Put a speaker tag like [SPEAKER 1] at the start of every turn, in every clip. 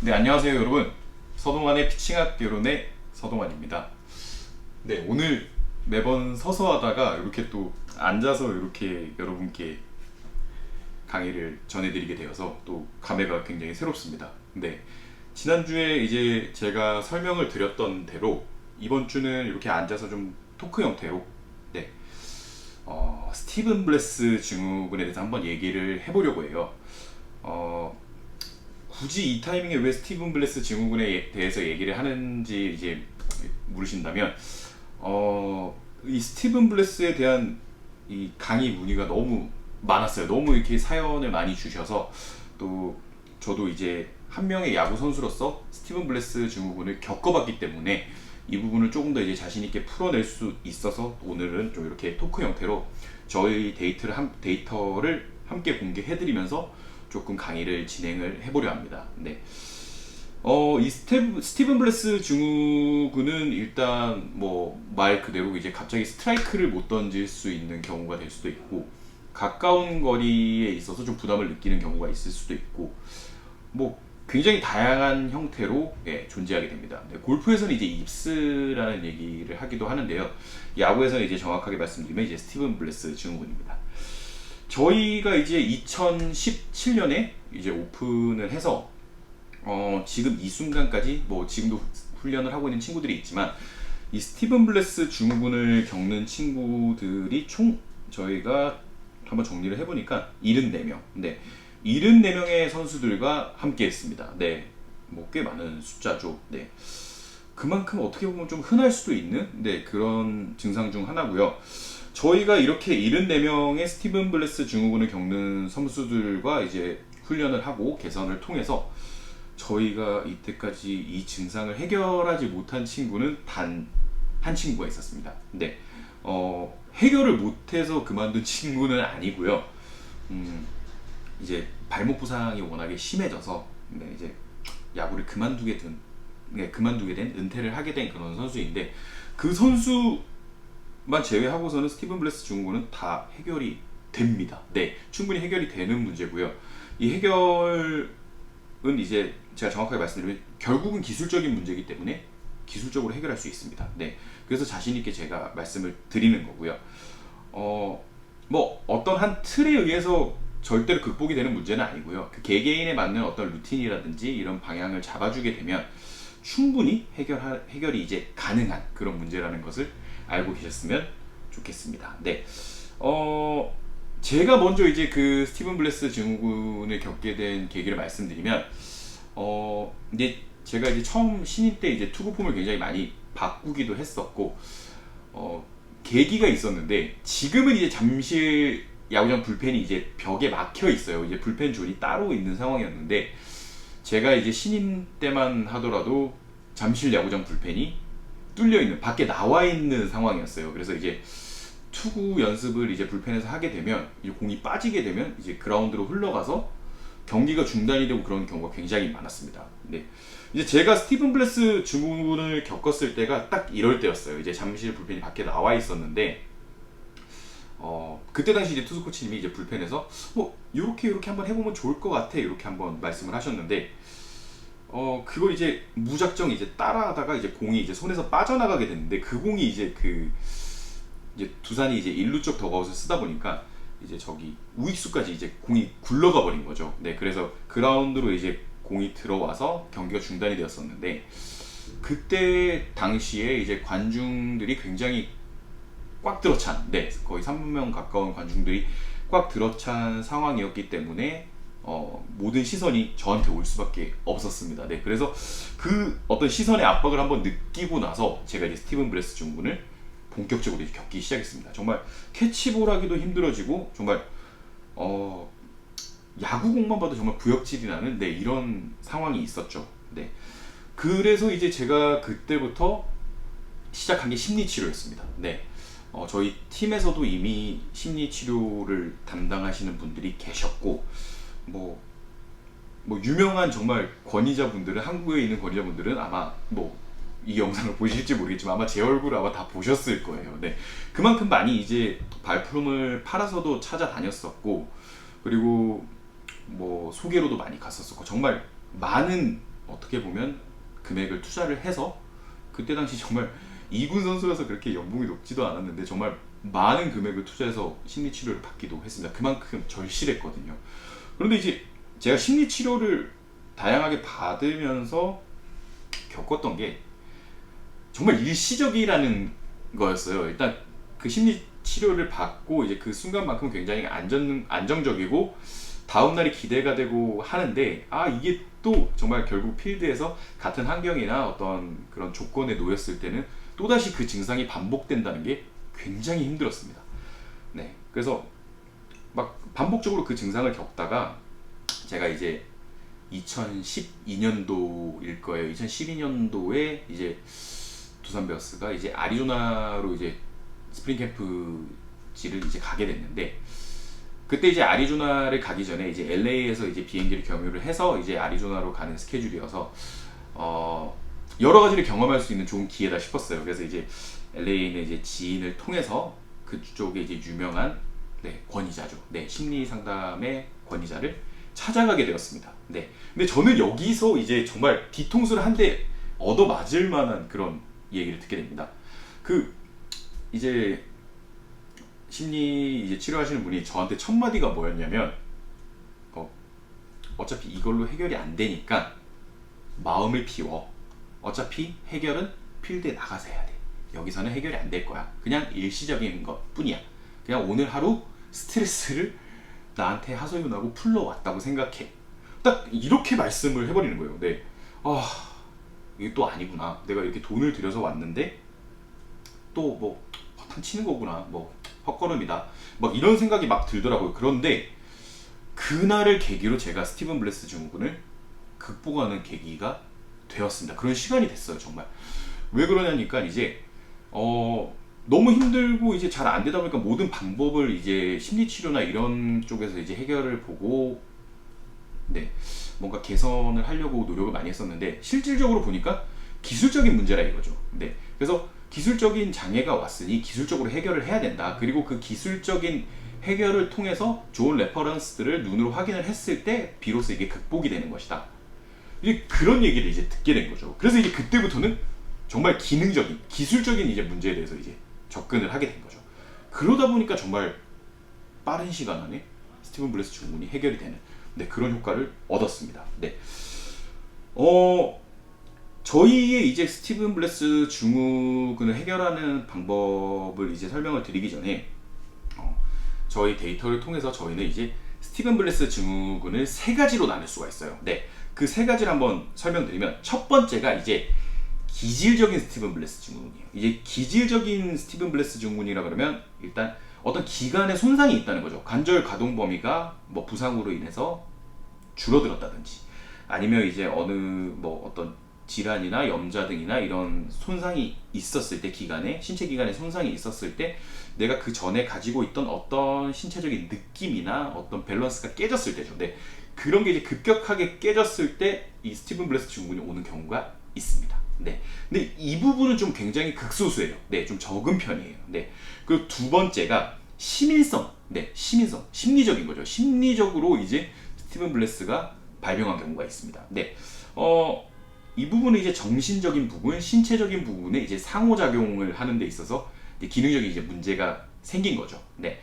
[SPEAKER 1] 네, 안녕하세요, 여러분. 서동환의 피칭학 개론의 서동환입니다. 네, 오늘 매번 서서 하다가 이렇게 또 앉아서 이렇게 여러분께 강의를 전해드리게 되어서 또 감회가 굉장히 새롭습니다. 네, 지난주에 이제 제가 설명을 드렸던 대로 이번 주는 이렇게 앉아서 좀 토크 형태로 네, 스티븐 블레스 증후군에 대해서 한번 얘기를 해보려고 해요. 어, 굳이 이 타이밍에 왜 스티븐 블레스 증후군에 대해서 얘기를 하는지 이제 물으신다면, 이 스티븐 블레스에 대한 이 강의 문의가 너무 많았어요. 너무 이렇게 사연을 많이 주셔서 또 저도 이제 한 명의 야구 선수로서 스티븐 블레스 증후군을 겪어봤기 때문에 이 부분을 조금 더 이제 자신 있게 풀어낼 수 있어서 오늘은 좀 이렇게 토크 형태로 저희 데이터를 함께 공개해드리면서 조금 강의를 진행을 해보려 합니다. 네. 이 스티븐 블레스 증후군은 일단 뭐 말 그대로 이제 갑자기 스트라이크를 못 던질 수 있는 경우가 될 수도 있고, 가까운 거리에 있어서 좀 부담을 느끼는 경우가 있을 수도 있고, 뭐 굉장히 다양한 형태로 존재하게 됩니다. 네, 골프에서는 이제 입스라는 얘기를 하기도 하는데요. 야구에서는 이제 정확하게 말씀드리면 이제 스티븐 블레스 증후군입니다. 저희가 이제 2017년에 이제 오픈을 해서 지금 이 순간까지 뭐 지금도 훈련을 하고 있는 친구들이 있지만 이 스티븐 블레스 증후군을 겪는 친구들이 총 저희가 한번 정리를 해보니까 74명. 네. 74명의 선수들과 함께 했습니다. 네. 뭐 꽤 많은 숫자죠. 네. 그만큼 어떻게 보면 좀 흔할 수도 있는 그런 증상 중 하나고요. 저희가 이렇게 74명의 스티븐 블레스 증후군을 겪는 선수들과 이제 훈련을 하고 개선을 통해서 저희가 이때까지 이 증상을 해결하지 못한 친구는 단 한 친구가 있었습니다. 근데 해결을 못해서 그만둔 친구는 아니고요. 이제 발목 부상이 워낙에 심해져서 이제 야구를 그만두게 된 은퇴를 하게 된 그런 선수인데, 그 선수만 제외하고서는 스티븐 블레스 증후군은 다 해결이 됩니다. 네, 충분히 해결이 되는 문제고요. 이 해결은 이제 제가 정확하게 말씀드리면 결국은 기술적인 문제이기 때문에 기술적으로 해결할 수 있습니다. 네, 그래서 자신 있게 제가 말씀을 드리는 거고요. 뭐 어떤 한 틀에 의해서 절대로 극복이 되는 문제는 아니고요. 그 개개인에 맞는 어떤 루틴이라든지 이런 방향을 잡아주게 되면 충분히 해결이 이제 가능한 그런 문제라는 것을 알고 계셨으면 좋겠습니다. 네. 제가 먼저 이제 그 스티븐 블레스 증후군을 겪게 된 계기를 말씀드리면, 이제 제가 이제 처음 신인 때 이제 투구 폼을 굉장히 많이 바꾸기도 했었고, 계기가 있었는데, 지금은 이제 잠실 야구장 불펜이 이제 벽에 막혀 있어요. 이제 불펜 존이 따로 있는 상황이었는데, 제가 이제 신인 때만 하더라도 잠실 야구장 불펜이 뚫려 있는, 밖에 나와 있는 상황이었어요. 그래서 이제 투구 연습을 이제 불펜에서 하게 되면, 이제 공이 빠지게 되면 이제 그라운드로 흘러가서 경기가 중단이 되고 그런 경우가 굉장히 많았습니다. 네. 이제 제가 스티븐 블레스 증후군을 겪었을 때가 딱 이럴 때였어요. 이제 잠실 불펜이 밖에 나와 있었는데, 그때 당시 이제 투수 코치님이 이제 불펜에서 뭐 요렇게 한번 해보면 좋을 것 같아, 이렇게 한번 말씀을 하셨는데, 그걸 이제 무작정 이제 따라하다가 이제 공이 이제 손에서 빠져나가게 됐는데, 그 공이 이제 이제 두산이 이제 일루 쪽 더가웃을 쓰다 보니까 이제 저기 우익수까지 이제 공이 굴러가 버린 거죠. 네, 그래서 그라운드로 이제 공이 들어와서 경기가 중단이 되었었는데, 그때 당시에 이제 관중들이 굉장히 꽉 들어찬, 거의 3만 명 가까운 관중들이 꽉 들어찬 상황이었기 때문에 모든 시선이 저한테 올 수밖에 없었습니다. 네, 그래서 그 어떤 시선의 압박을 한번 느끼고 나서 제가 이제 스티븐 브레스 증후군을 본격적으로 이제 겪기 시작했습니다. 정말 캐치볼 하기도 힘들어지고, 정말 야구공만 봐도 정말 구역질이 나는 이런 상황이 있었죠. 네, 그래서 이제 제가 그때부터 시작한 게 심리치료였습니다. 네, 저희 팀에서도 이미 심리치료를 담당하시는 분들이 계셨고, 뭐 유명한 정말 권위자분들은, 한국에 있는 권위자분들은 아마 뭐 이 영상을 보실지 모르겠지만 아마 제 얼굴을 아마 다 보셨을 거예요. 네, 그만큼 많이 이제 발품을 팔아서도 찾아다녔었고, 그리고 뭐 소개로도 많이 갔었었고, 정말 많은 어떻게 보면 금액을 투자를 해서 그때 당시 정말 2군 선수라서 그렇게 연봉이 높지도 않았는데 정말 많은 금액을 투자해서 심리치료를 받기도 했습니다. 그만큼 절실했거든요. 그런데 이제 제가 심리치료를 다양하게 받으면서 겪었던 게 정말 일시적이라는 거였어요. 일단 그 심리 치료를 받고 이제 그 순간만큼 굉장히 안정적이고 다음날이 기대가 되고 하는데, 이게 또 정말 결국 필드에서 같은 환경이나 어떤 그런 조건에 놓였을 때는 또다시 그 증상이 반복된다는 게 굉장히 힘들었습니다. 네, 그래서 막 반복적으로 그 증상을 겪다가 제가 이제 2012년도일 거예요. 2012년도에 이제 두산 베어스가 이제 아리조나로 이제 스프링 캠프지를 이제 가게 됐는데, 그때 이제 아리조나를 가기 전에 이제 LA에서 이제 비행기를 경유를 해서 이제 아리조나로 가는 스케줄이어서 여러 가지를 경험할 수 있는 좋은 기회다 싶었어요. 그래서 이제 LA에 있는 이제 지인을 통해서 그쪽에 이제 유명한 권위자죠. 심리 상담의 권위자를 찾아가게 되었습니다. 근데 저는 여기서 이제 정말 뒤통수를 한 대 얻어 맞을 만한 그런 얘기를 듣게 됩니다. 이제 심리 이제 치료하시는 분이 저한테 첫 마디가 뭐였냐면, 어차피 이걸로 해결이 안 되니까 마음을 비워. 어차피 해결은 필드에 나가서 해야 돼. 여기서는 해결이 안 될 거야. 그냥 일시적인 것 뿐이야. 그냥 오늘 하루 스트레스를 나한테 하소연하고 풀러왔다고 생각해. 딱 이렇게 말씀을 해버리는 거예요. 이게 또 아니구나. 내가 이렇게 돈을 들여서 왔는데 또 뭐 탐치는 거구나. 뭐 헛걸음이다. 막 이런 생각이 막 들더라고요. 그런데 그날을 계기로 제가 스티븐 블레스 증후군을 극복하는 계기가 되었습니다. 그런 시간이 됐어요. 정말. 왜 그러냐니까 이제 너무 힘들고 이제 잘 안 되다 보니까 모든 방법을 이제 심리치료나 이런 쪽에서 이제 해결을 보고 뭔가 개선을 하려고 노력을 많이 했었는데, 실질적으로 보니까 기술적인 문제라 이거죠. 그래서 기술적인 장애가 왔으니 기술적으로 해결을 해야 된다. 그리고 그 기술적인 해결을 통해서 좋은 레퍼런스들을 눈으로 확인을 했을 때 비로소 이게 극복이 되는 것이다. 이제 그런 얘기를 이제 듣게 된 거죠. 그래서 이제 그때부터는 정말 기능적인, 기술적인 이제 문제에 대해서 이제 접근을 하게 된 거죠. 그러다 보니까 정말 빠른 시간 안에 스티븐 블레스 증후군이 해결이 되는 그런 효과를 얻었습니다. 저희의 이제 스티븐 블레스 증후군을 해결하는 방법을 이제 설명을 드리기 전에 저희 데이터를 통해서 저희는 이제 스티븐 블레스 증후군을 세 가지로 나눌 수가 있어요. 그 세 가지를 한번 설명드리면, 첫 번째가 이제 기질적인 스티븐 블레스 증후군이에요. 이제 기질적인 스티븐 블레스 증후군이라 그러면 일단 어떤 기관에 손상이 있다는 거죠. 관절 가동 범위가 뭐 부상으로 인해서 줄어들었다든지, 아니면 이제 어느 뭐 어떤 질환이나 염좌 등이나 이런 손상이 있었을 때, 신체 기관에 손상이 있었을 때 내가 그 전에 가지고 있던 어떤 신체적인 느낌이나 어떤 밸런스가 깨졌을 때죠. 그런 게 이제 급격하게 깨졌을 때 이 스티븐 블레스 증후군이 오는 경우가 있습니다. 근데 이 부분은 좀 굉장히 극소수예요. 좀 적은 편이에요. 그리고 두 번째가 시민성, 심리적인 거죠. 심리적으로 이제 스티븐 블레스가 발병한 경우가 있습니다. 이 부분은 이제 정신적인 부분, 신체적인 부분에 이제 상호작용을 하는 데 있어서 이제 기능적인 이제 문제가 생긴 거죠. 근데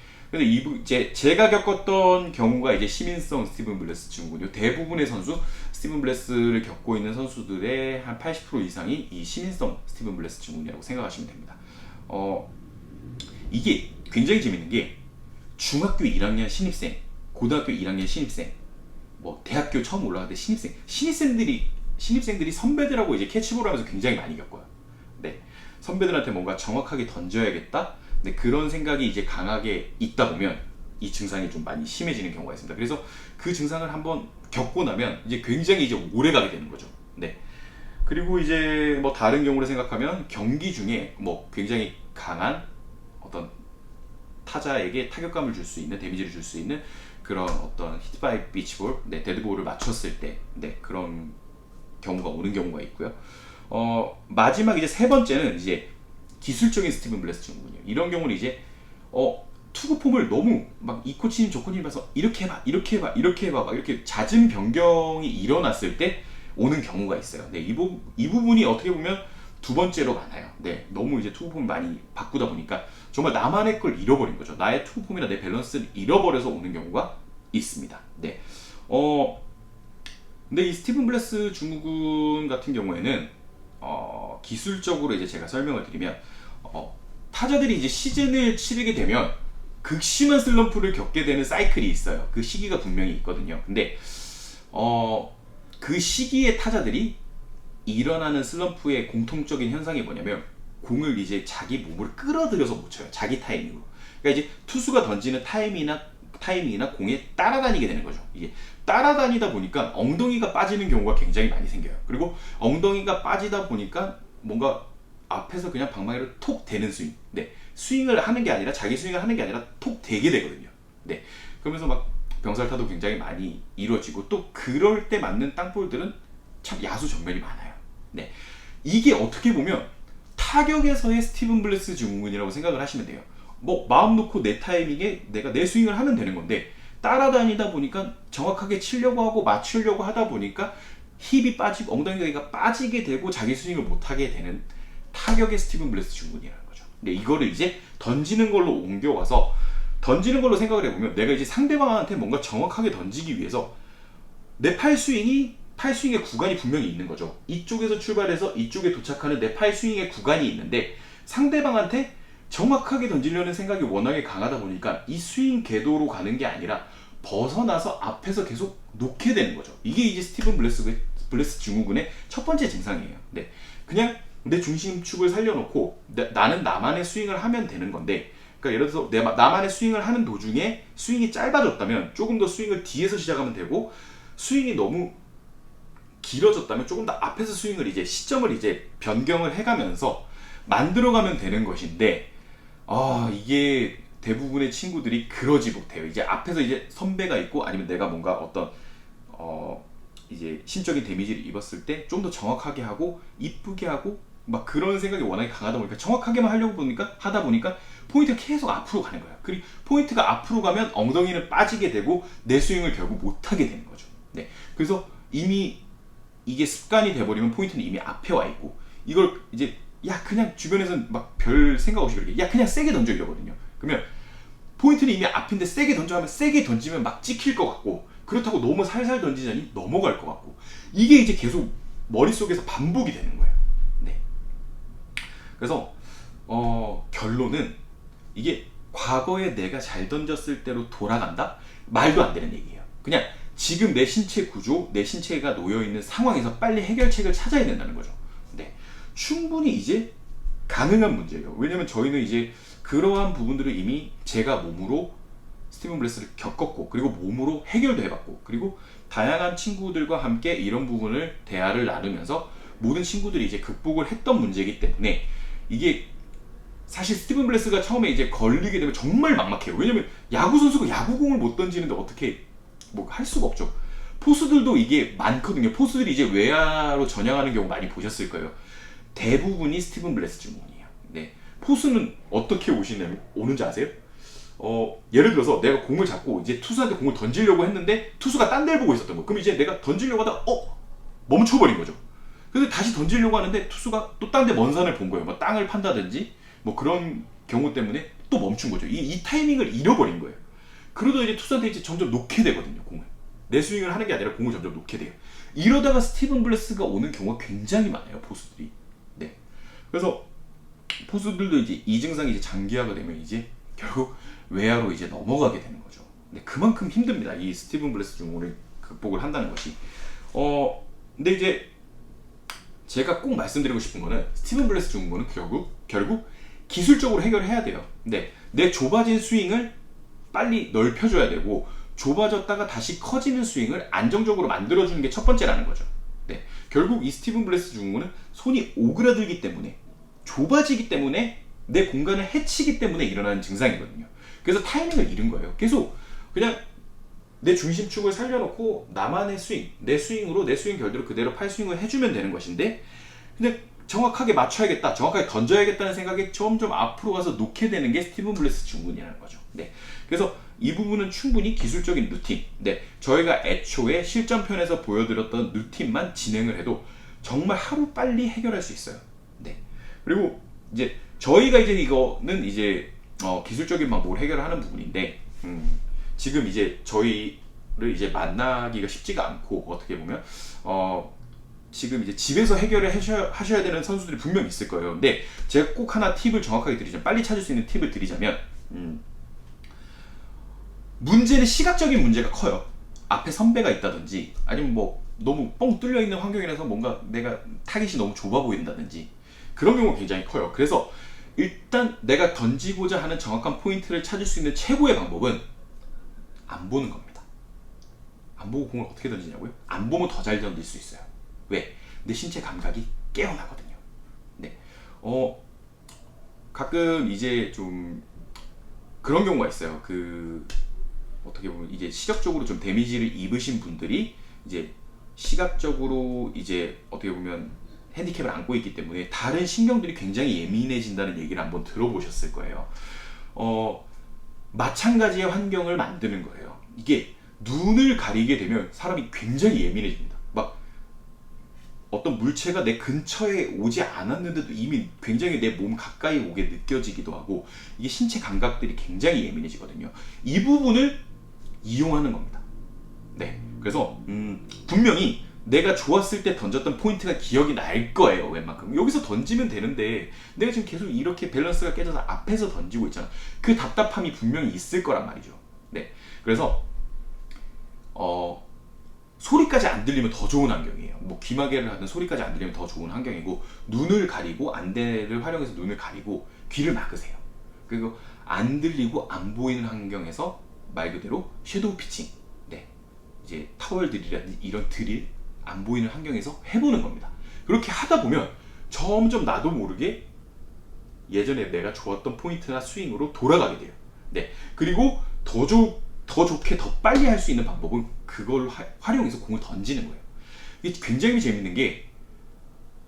[SPEAKER 1] 제가 겪었던 경우가 이제 시민성 스티븐 블레스 증후군이요. 대부분의 선수, 스티븐 블레스를 겪고 있는 선수들의 한 80% 이상이 이 시민성 스티븐 블레스 증후군이라고 생각하시면 됩니다. 이게 굉장히 재밌는 게, 중학교 1학년 신입생, 고등학교 1학년 신입생, 뭐 대학교 처음 올라갈 때 신입생들이 선배들하고 이제 캐치볼 하면서 굉장히 많이 겪어요. 선배들한테 뭔가 정확하게 던져야겠다. 그런 생각이 이제 강하게 있다 보면 이 증상이 좀 많이 심해지는 경우가 있습니다. 그래서 그 증상을 한번 겪고 나면 이제 굉장히 이제 오래 가게 되는 거죠. 그리고 이제 뭐 다른 경우를 생각하면, 경기 중에 뭐 굉장히 강한 어떤 타자에게 타격감을 줄 수 있는, 데미지를 줄 수 있는 그런 어떤 히트 바이 비치볼, 데드볼을 맞췄을 때 그런 경우가 오는 경우가 있고요. 마지막 이제 세 번째는 이제 기술적인 스티븐 블레스 증후군이에요. 이런 경우는 이제 투구 폼을 너무 막 이 코치님 저 코치님 봐서 이렇게 해봐, 이렇게 해봐, 이렇게 해봐, 막 이렇게 잦은 변경이 일어났을 때 오는 경우가 있어요. 네, 이 부분이 어떻게 보면 두 번째로 많아요. 네, 너무 이제 투구폼을 많이 바꾸다 보니까 정말 나만의 걸 잃어버린 거죠. 나의 투구폼이나 내 밸런스를 잃어버려서 오는 경우가 있습니다. 네, 근데 이 스티븐 블레스 증후군 같은 경우에는 기술적으로 이제 제가 설명을 드리면 타자들이 이제 시즌을 치르게 되면 극심한 슬럼프를 겪게 되는 사이클이 있어요. 그 시기가 분명히 있거든요. 근데 그 시기에 타자들이 일어나는 슬럼프의 공통적인 현상이 뭐냐면 공을 이제 자기 몸으로 끌어들여서 못 쳐요. 자기 타이밍으로. 그러니까 이제 투수가 던지는 타이밍이나 공에 따라다니게 되는 거죠. 이게 따라다니다 보니까 엉덩이가 빠지는 경우가 굉장히 많이 생겨요. 그리고 엉덩이가 빠지다 보니까 뭔가 앞에서 그냥 방망이로 톡 대는 스윙. 네. 스윙을 하는 게 아니라 자기 스윙을 하는 게 아니라 톡 대게 되거든요. 네. 그러면서 막 병살타도 굉장히 많이 이루어지고 또 그럴 때 맞는 땅볼들은 참 야수 전멸이 많아요. 네. 이게 어떻게 보면 타격에서의 스티븐 블레스 증후군이라고 생각을 하시면 돼요. 뭐 마음 놓고 내 타이밍에 내가 내 스윙을 하면 되는 건데 따라다니다 보니까 정확하게 치려고 하고 맞추려고 하다 보니까 힙이 빠지고 엉덩이가 빠지게 되고 자기 스윙을 못하게 되는 타격의 스티븐 블레스 증후군이라는 거죠. 근데 이거를 이제 던지는 걸로 옮겨와서 던지는 걸로 생각을 해보면 내가 이제 상대방한테 뭔가 정확하게 던지기 위해서 내 팔스윙의 구간이 분명히 있는 거죠. 이쪽에서 출발해서 이쪽에 도착하는 내 팔스윙의 구간이 있는데 상대방한테 정확하게 던지려는 생각이 워낙에 강하다 보니까 이 스윙 궤도로 가는 게 아니라 벗어나서 앞에서 계속 놓게 되는 거죠. 이게 이제 스티븐 블레스 증후군의 첫 번째 증상이에요. 네. 그냥 내 중심축을 살려놓고 나는 나만의 스윙을 하면 되는 건데, 그러니까 예를 들어서 나만의 스윙을 하는 도중에 스윙이 짧아졌다면 조금 더 스윙을 뒤에서 시작하면 되고, 스윙이 너무 길어졌다면 조금 더 앞에서 스윙을 이제 시점을 이제 변경을 해가면서 만들어가면 되는 것인데, 이게 대부분의 친구들이 그러지 못해요. 이제 앞에서 이제 선배가 있고 아니면 내가 뭔가 어떤 이제 심적인 데미지를 입었을 때 좀 더 정확하게 하고 이쁘게 하고 막 그런 생각이 워낙에 강하다 보니까 정확하게만 하려고 하다 보니까 포인트가 계속 앞으로 가는 거야. 그리고 포인트가 앞으로 가면 엉덩이는 빠지게 되고 내 스윙을 결국 못하게 되는 거죠. 네. 그래서 이미 이게 습관이 돼버리면 포인트는 이미 앞에 와 있고, 이걸 이제 그냥 주변에서는 막 별 생각 없이 그렇게 그냥 세게 던져 이러거든요. 그러면 포인트는 이미 앞인데 세게 던져 하면 세게 던지면 막 찍힐 것 같고, 그렇다고 너무 살살 던지자니 넘어갈 것 같고, 이게 이제 계속 머릿속에서 반복이 되는 거예요. 네. 그래서 결론은 이게 과거에 내가 잘 던졌을 때로 돌아간다? 말도 안 되는 얘기예요. 그냥 지금 내 신체 구조, 내 신체가 놓여있는 상황에서 빨리 해결책을 찾아야 된다는 거죠. 네. 충분히 이제 가능한 문제예요. 왜냐면 저희는 이제 그러한 부분들을 이미 제가 몸으로 스티븐 블레스를 겪었고, 그리고 몸으로 해결도 해봤고, 그리고 다양한 친구들과 함께 이런 부분을 대화를 나누면서 모든 친구들이 이제 극복을 했던 문제이기 때문에, 이게 사실 스티븐 블레스가 처음에 이제 걸리게 되면 정말 막막해요. 왜냐면 야구 선수가 야구공을 못 던지는데 어떻게 뭐 할 수가 없죠. 포수들도 이게 많거든요. 포수들이 이제 외야로 전향하는 경우 많이 보셨을 거예요. 대부분이 스티븐 블레스 증후군이에요. 네. 포수는 어떻게 오는지 아세요? 예를 들어서 내가 공을 잡고 이제 투수한테 공을 던지려고 했는데 투수가 딴 데를 보고 있었던 거. 그럼 이제 내가 던지려고 하다가 멈춰버린 거죠. 근데 다시 던지려고 하는데 투수가 또 딴 데 먼 산을 본 거예요. 뭐 땅을 판다든지 뭐 그런 경우 때문에 또 멈춘 거죠. 이 타이밍을 잃어버린 거예요. 그러다 이제 투수한테 이제 점점 놓게 되거든요. 공을. 내 스윙을 하는 게 아니라 공을 점점 놓게 돼요. 이러다가 스티븐 블레스가 오는 경우가 굉장히 많아요. 포수들이. 네. 그래서 포수들도 이제 이 증상이 이제 장기화가 되면 이제 결국 외야로 이제 넘어가게 되는 거죠. 근데 그만큼 힘듭니다. 이 스티븐 블레스 증후군을 극복을 한다는 것이. 근데 이제 제가 꼭 말씀드리고 싶은 거는 스티븐 블레스 증후군은 결국 기술적으로 해결해야 돼요. 근데 내 좁아진 스윙을 빨리 넓혀줘야 되고, 좁아졌다가 다시 커지는 스윙을 안정적으로 만들어주는 게 첫 번째라는 거죠. 네. 결국 이 스티븐 블레스 증후군은 손이 오그라들기 때문에, 좁아지기 때문에, 내 공간을 해치기 때문에 일어나는 증상이거든요. 그래서 타이밍을 잃은 거예요. 계속 그냥 내 중심축을 살려놓고 나만의 스윙, 내 스윙으로 내 스윙 결대로 그대로 팔 스윙을 해주면 되는 것인데, 근데 정확하게 맞춰야겠다, 정확하게 던져야겠다는 생각에 점점 앞으로 가서 놓게 되는 게 스티븐 블레스 증후군이라는 거죠. 네. 그래서 이 부분은 충분히 기술적인 루틴, 네, 저희가 애초에 실전편에서 보여드렸던 루틴만 진행을 해도 정말 하루 빨리 해결할 수 있어요. 네. 그리고 이제 저희가 이제 이거는 이제 기술적인 방법으로 해결하는 부분인데, 지금 이제 저희를 이제 만나기가 쉽지가 않고, 어떻게 보면 지금 이제 집에서 해결을 하셔야 되는 선수들이 분명 있을 거예요. 근데 제가 꼭 하나 팁을 정확하게 드리자면, 빨리 찾을 수 있는 팁을 드리자면, 문제는 시각적인 문제가 커요. 앞에 선배가 있다든지, 아니면 뭐 너무 뻥 뚫려 있는 환경이라서 뭔가 내가 타깃이 너무 좁아 보인다든지, 그런 경우가 굉장히 커요. 그래서 일단 내가 던지고자 하는 정확한 포인트를 찾을 수 있는 최고의 방법은 안 보는 겁니다. 안 보고 공을 어떻게 던지냐고요? 안 보면 더 잘 던질 수 있어요. 왜? 내 신체 감각이 깨어나거든요. 네. 가끔 이제 좀 그런 경우가 있어요. 어떻게 보면 이제 시각적으로 좀 데미지를 입으신 분들이 이제 시각적으로 이제 어떻게 보면 핸디캡을 안고 있기 때문에 다른 신경들이 굉장히 예민해진다는 얘기를 한번 들어보셨을 거예요. 마찬가지의 환경을 만드는 거예요. 이게 눈을 가리게 되면 사람이 굉장히 예민해집니다. 막 어떤 물체가 내 근처에 오지 않았는데도 이미 굉장히 내 몸 가까이 오게 느껴지기도 하고, 이게 신체 감각들이 굉장히 예민해지거든요. 이 부분을 이용하는 겁니다. 네, 그래서 분명히 내가 좋았을 때 던졌던 포인트가 기억이 날 거예요. 웬만큼 여기서 던지면 되는데 내가 지금 계속 이렇게 밸런스가 깨져서 앞에서 던지고 있잖아. 그 답답함이 분명히 있을 거란 말이죠. 네, 그래서 소리까지 안 들리면 더 좋은 환경이에요. 뭐 귀마개를 하든 소리까지 안 들리면 더 좋은 환경이고, 눈을 가리고 안대를 활용해서 눈을 가리고 귀를 막으세요. 그리고 안 들리고 안 보이는 환경에서 말 그대로 섀도우 피칭, 네, 이제 타월 드릴이라든지 이런 드릴, 안 보이는 환경에서 해보는 겁니다. 그렇게 하다 보면 점점 나도 모르게 예전에 내가 좋았던 포인트나 스윙으로 돌아가게 돼요. 네, 그리고 더 좋게 더 빨리 할 수 있는 방법은 그걸 활용해서 공을 던지는 거예요. 이게 굉장히 재밌는 게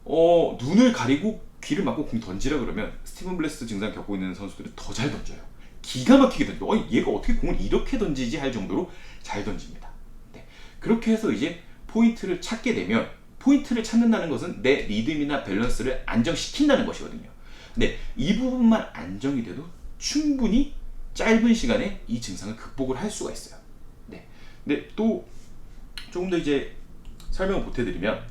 [SPEAKER 1] 눈을 가리고 귀를 막고 공 던지라 그러면 스티븐 블레스 증상 겪고 있는 선수들은 더 잘 던져요. 기가 막히게 던져. 얘가 어떻게 공을 이렇게 던지지 할 정도로 잘 던집니다. 네, 그렇게 해서 이제 포인트를 찾게 되면, 포인트를 찾는다는 것은 내 리듬이나 밸런스를 안정시킨다는 것이거든요. 네, 이 부분만 안정이 돼도 충분히 짧은 시간에 이 증상을 극복을 할 수가 있어요. 네. 근데 또 조금 더 이제 설명을 보태드리면,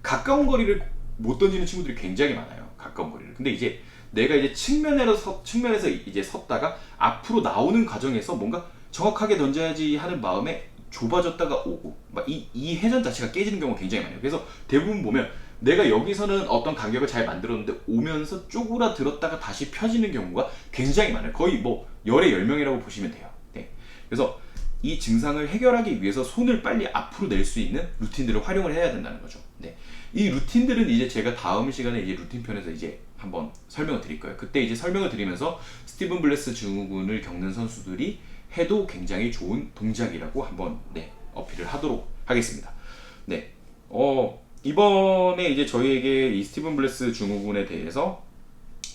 [SPEAKER 1] 가까운 거리를 못 던지는 친구들이 굉장히 많아요. 가까운 거리를. 근데 이제 내가 이제 측면에서 이제 섰다가 앞으로 나오는 과정에서 뭔가 정확하게 던져야지 하는 마음에 좁아졌다가 오고, 막 이 회전 자체가 깨지는 경우가 굉장히 많아요. 그래서 대부분 보면 내가 여기서는 어떤 간격을 잘 만들었는데 오면서 쪼그라들었다가 다시 펴지는 경우가 굉장히 많아요. 거의 뭐 열의 10명이라고 보시면 돼요. 네. 그래서 이 증상을 해결하기 위해서 손을 빨리 앞으로 낼 수 있는 루틴들을 활용을 해야 된다는 거죠. 네. 이 루틴들은 이제 제가 다음 시간에 이제 루틴 편에서 이제 한번 설명을 드릴 거예요. 그때 이제 설명을 드리면서 스티븐 블레스 증후군을 겪는 선수들이 해도 굉장히 좋은 동작이라고 한번 어필을 하도록 하겠습니다. 네. 이번에 이제 저희에게 이 스티븐 블레스 증후군에 대해서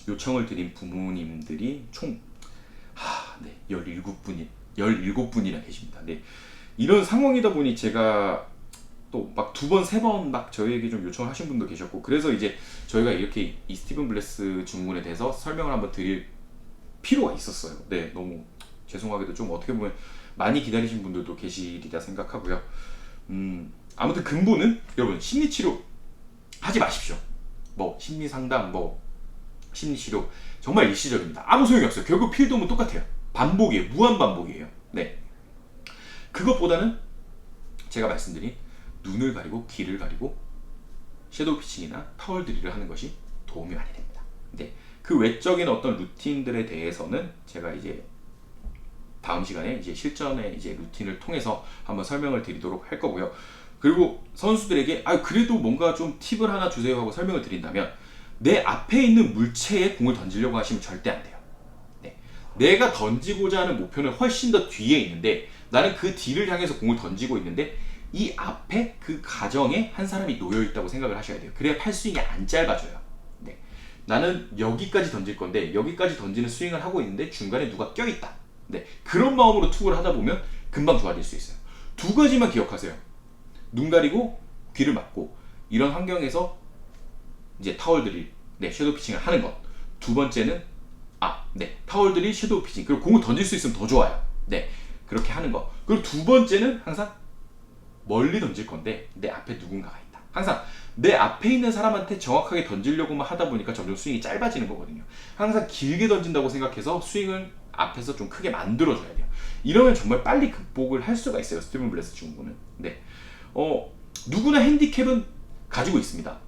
[SPEAKER 1] 요청을 드린 부모님들이 총 17분이나 계십니다. 네. 이런 상황이다 보니 제가 또 막 2번, 3번 막 저희에게 좀 요청을 하신 분도 계셨고, 그래서 이제 저희가 이렇게 이 스티븐 블레스 증후군에 대해서 설명을 한번 드릴 필요가 있었어요. 네, 너무 죄송하게도 좀 어떻게 보면 많이 기다리신 분들도 계시리라 생각하고요. 아무튼 근본은 여러분, 심리치료 하지 마십시오. 뭐 심리상담, 뭐 심리치료 정말 일시적입니다. 아무 소용이 없어요. 결국 필드는 똑같아요. 반복이에요. 무한 반복이에요. 네. 그것보다는 제가 말씀드린 눈을 가리고 귀를 가리고 섀도우 피칭이나 타월 드릴을 하는 것이 도움이 많이 됩니다. 네. 그 외적인 어떤 루틴들에 대해서는 제가 이제 다음 시간에 이제 실전의 이제 루틴을 통해서 한번 설명을 드리도록 할 거고요. 그리고 선수들에게 그래도 뭔가 좀 팁을 하나 주세요 하고 설명을 드린다면, 내 앞에 있는 물체에 공을 던지려고 하시면 절대 안 돼요. 네. 내가 던지고자 하는 목표는 훨씬 더 뒤에 있는데, 나는 그 뒤를 향해서 공을 던지고 있는데 이 앞에 그 가정에 한 사람이 놓여 있다고 생각을 하셔야 돼요. 그래야 팔스윙이 안 짧아져요. 나는 여기까지 던질 건데 여기까지 던지는 스윙을 하고 있는데 중간에 누가 껴있다. 네, 그런 마음으로 투구를 하다 보면 금방 좋아질 수 있어요. 두 가지만 기억하세요. 눈 가리고 귀를 막고 이런 환경에서 이제 타월들이 섀도우 피칭을 하는 것. 두 번째는 타월들이 섀도우 피칭, 그리고 공을 던질 수 있으면 더 좋아요. 네, 그렇게 하는 거. 그리고 두 번째는 항상 멀리 던질 건데 내 앞에 누군가가 있다. 항상 내 앞에 있는 사람한테 정확하게 던지려고만 하다 보니까 점점 스윙이 짧아지는 거거든요. 항상 길게 던진다고 생각해서 스윙을 앞에서 좀 크게 만들어줘야 돼요. 이러면 정말 빨리 극복을 할 수가 있어요. 스티븐 블레스 중국은. 네, 누구나 핸디캡은 가지고 있습니다.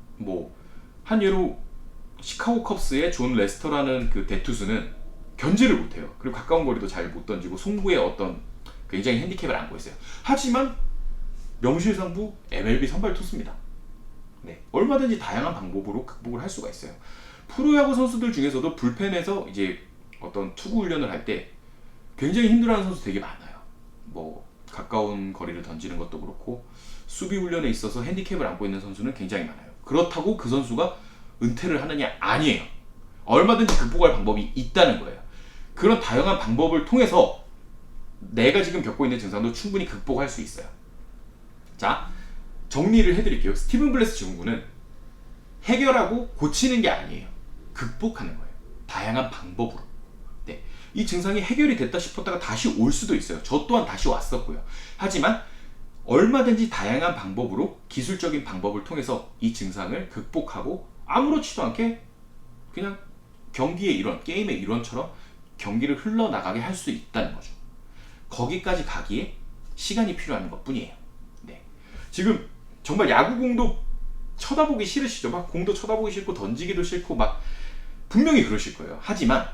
[SPEAKER 1] 한 예로 시카고 컵스의 존 레스터라는 그 대투수는 견제를 못해요. 그리고 가까운 거리도 잘 못 던지고 송구의 어떤 굉장히 핸디캡을 안고 있어요. 하지만 명실상부 MLB 선발 투수입니다. 네, 얼마든지 다양한 방법으로 극복을 할 수가 있어요. 프로야구 선수들 중에서도 불펜에서 이제 어떤 투구 훈련을 할 때 굉장히 힘들어하는 선수 되게 많아요. 가까운 거리를 던지는 것도 그렇고 수비 훈련에 있어서 핸디캡을 안고 있는 선수는 굉장히 많아요. 그렇다고 그 선수가 은퇴를 하느냐? 아니에요. 얼마든지 극복할 방법이 있다는 거예요. 그런 다양한 방법을 통해서 내가 지금 겪고 있는 증상도 충분히 극복할 수 있어요. 자, 정리를 해드릴게요. 스티븐 블레스 증후군은 해결하고 고치는 게 아니에요. 극복하는 거예요. 다양한 방법으로. 네, 이 증상이 해결이 됐다 싶었다가 다시 올 수도 있어요. 저 또한 다시 왔었고요. 하지만 얼마든지 다양한 방법으로, 기술적인 방법을 통해서 이 증상을 극복하고 아무렇지도 않게 그냥 경기의 일원, 게임의 일원처럼 경기를 흘러나가게 할 수 있다는 거죠. 거기까지 가기에 시간이 필요한 것 뿐이에요. 네, 지금 정말 야구공도 쳐다보기 싫으시죠? 막 공도 쳐다보기 싫고 던지기도 싫고 막 분명히 그러실 거예요. 하지만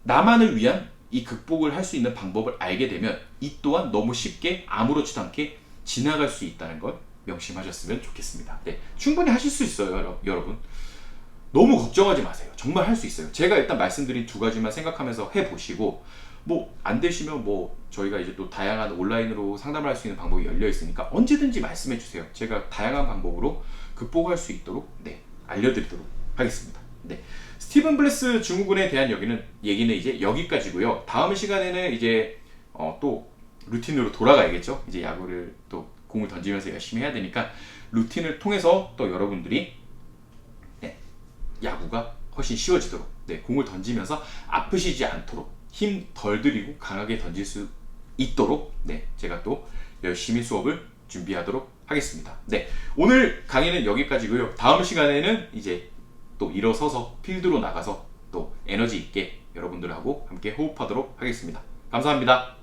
[SPEAKER 1] 나만을 위한 이 극복을 할 수 있는 방법을 알게 되면 이 또한 너무 쉽게 아무렇지도 않게 지나갈 수 있다는 걸 명심하셨으면 좋겠습니다. 네, 충분히 하실 수 있어요, 여러분. 너무 걱정하지 마세요. 정말 할 수 있어요. 제가 일단 말씀드린 두 가지만 생각하면서 해보시고 안 되시면 저희가 이제 또 다양한 온라인으로 상담을 할 수 있는 방법이 열려 있으니까 언제든지 말씀해 주세요. 제가 다양한 방법으로 극복할 수 있도록 알려드리도록 하겠습니다. 네, 스티븐 블레스 증후군에 대한 얘기는 이제 여기까지고요. 다음 시간에는 이제 또 루틴으로 돌아가야겠죠. 이제 야구를 또 공을 던지면서 열심히 해야 되니까 루틴을 통해서 또 여러분들이 야구가 훨씬 쉬워지도록, 공을 던지면서 아프시지 않도록 힘 덜 들이고 강하게 던질 수 있도록 제가 또 열심히 수업을 준비하도록 하겠습니다. 네, 오늘 강의는 여기까지고요. 다음 시간에는 이제 또 일어서서 필드로 나가서 또 에너지 있게 여러분들하고 함께 호흡하도록 하겠습니다. 감사합니다.